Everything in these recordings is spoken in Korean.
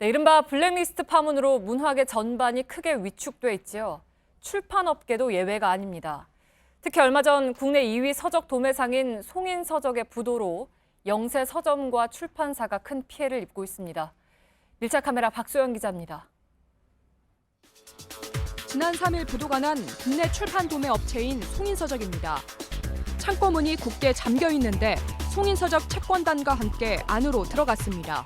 네, 이른바 블랙리스트 파문으로 문화계 전반이 크게 위축돼 있지요. 출판업계도 예외가 아닙니다. 특히 얼마 전 국내 2위 서적 도매상인 송인서적의 부도로 영세 서점과 출판사가 큰 피해를 입고 있습니다. 밀착 카메라 박소영 기자입니다. 지난 3일 부도가 난 국내 출판 도매 업체인 송인서적입니다. 창고 문이 굳게 잠겨 있는데 송인서적 채권단과 함께 안으로 들어갔습니다.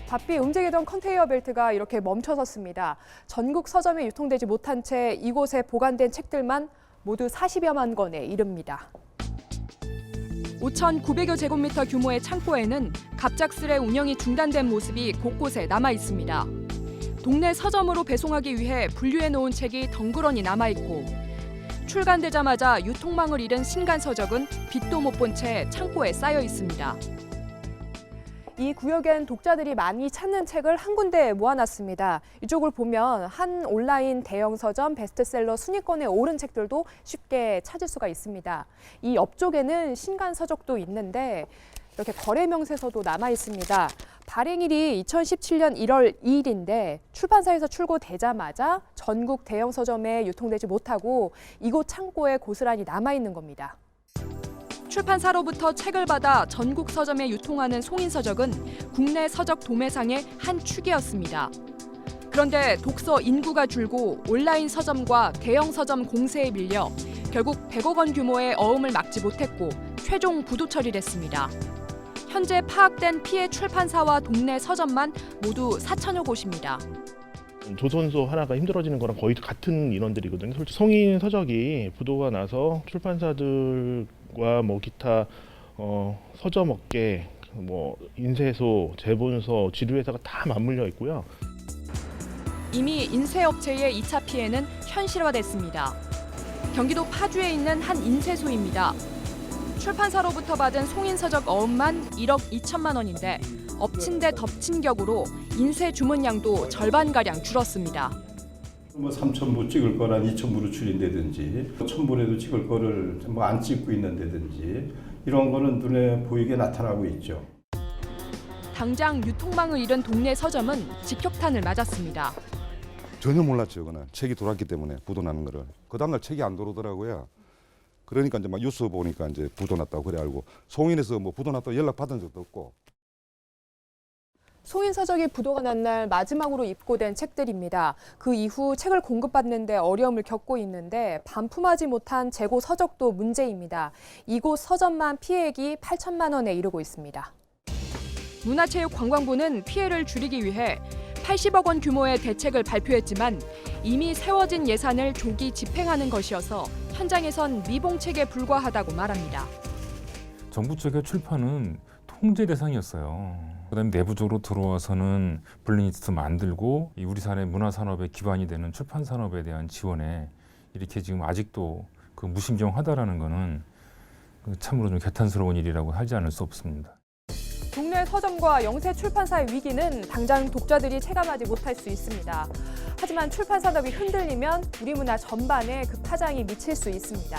바삐 움직이던 컨테이어 벨트가 이렇게 멈춰섰습니다. 전국 서점에 유통되지 못한 채 이곳에 보관된 책들만 모두 40여만 권에 이릅니다. 5,900여 제곱미터 규모의 창고에는 갑작스레 운영이 중단된 모습이 곳곳에 남아 있습니다. 동네 서점으로 배송하기 위해 분류해 놓은 책이 덩그러니 남아 있고 출간되자마자 유통망을 잃은 신간서적은 빛도 못 본 채 창고에 쌓여 있습니다. 이 구역엔 독자들이 많이 찾는 책을 한 군데에 모아놨습니다. 이쪽을 보면 한 온라인 대형 서점 베스트셀러 순위권에 오른 책들도 쉽게 찾을 수가 있습니다. 이 옆쪽에는 신간 서적도 있는데 이렇게 거래 명세서도 남아 있습니다. 발행일이 2017년 1월 2일인데 출판사에서 출고되자마자 전국 대형 서점에 유통되지 못하고 이곳 창고에 고스란히 남아 있는 겁니다. 출판사로부터 책을 받아 전국 서점에 유통하는 송인서적은 국내 서적 도매상의 한 축이었습니다. 그런데 독서 인구가 줄고 온라인 서점과 대형 서점 공세에 밀려 결국 100억 원 규모의 어음을 막지 못했고 최종 부도 처리를 했습니다. 현재 파악된 피해 출판사와 동네 서점만 모두 4천여 곳입니다. 조선소 하나가 힘들어지는 거랑 거의 같은 인원들이거든요. 솔직히 송인서적이 부도가 나서 출판사들과 기타 서점 업계, 인쇄소, 제본서, 지류회사가 다 맞물려 있고요. 이미 인쇄업체의 2차 피해는 현실화됐습니다. 경기도 파주에 있는 한 인쇄소입니다. 출판사로부터 받은 송인서적 어음만 1억 2천만 원인데 엎친 데 덮친 격으로 인쇄 주문량도 절반가량 줄었습니다. 3,000부 찍을 거란 2,000부로 줄인다든지 1,000부라도 찍을 거를 안 찍고 있는다든지 이런 거는 눈에 보이게 나타나고 있죠. 당장 유통망을 잃은 동네 서점은 직격탄을 맞았습니다. 전혀 몰랐죠. 그는 책이 돌았기 때문에 부도 나는 거를. 그 다음날 책이 안 들어오더라고요. 그러니까 이제 뉴스 보니까 이제 부도 났다고 그래 알고 송인에서 부도 났다고 연락 받은 적도 없고. 송인서적이 부도가 난 날 마지막으로 입고된 책들입니다. 그 이후 책을 공급받는 데 어려움을 겪고 있는데 반품하지 못한 재고 서적도 문제입니다. 이곳 서점만 피해액이 8천만 원에 이르고 있습니다. 문화체육관광부는 피해를 줄이기 위해 80억 원 규모의 대책을 발표했지만 이미 세워진 예산을 조기 집행하는 것이어서 현장에선 미봉책에 불과하다고 말합니다. 정부 쪽의 출판은 통제 대상이었어요. 그다음에 내부적으로 들어와서는 블랙리스트 만들고 우리 사회 문화 산업의 기반이 되는 출판 산업에 대한 지원에 이렇게 지금 아직도 무심정하다라는 거는 참으로 좀 개탄스러운 일이라고 하지 않을 수 없습니다. 동네 서점과 영세 출판사의 위기는 당장 독자들이 체감하지 못할 수 있습니다. 하지만 출판 산업이 흔들리면 우리 문화 전반에 그 파장이 미칠 수 있습니다.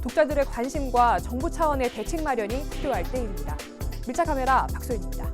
독자들의 관심과 정부 차원의 대책 마련이 필요할 때입니다. 밀착 카메라 박소연입니다.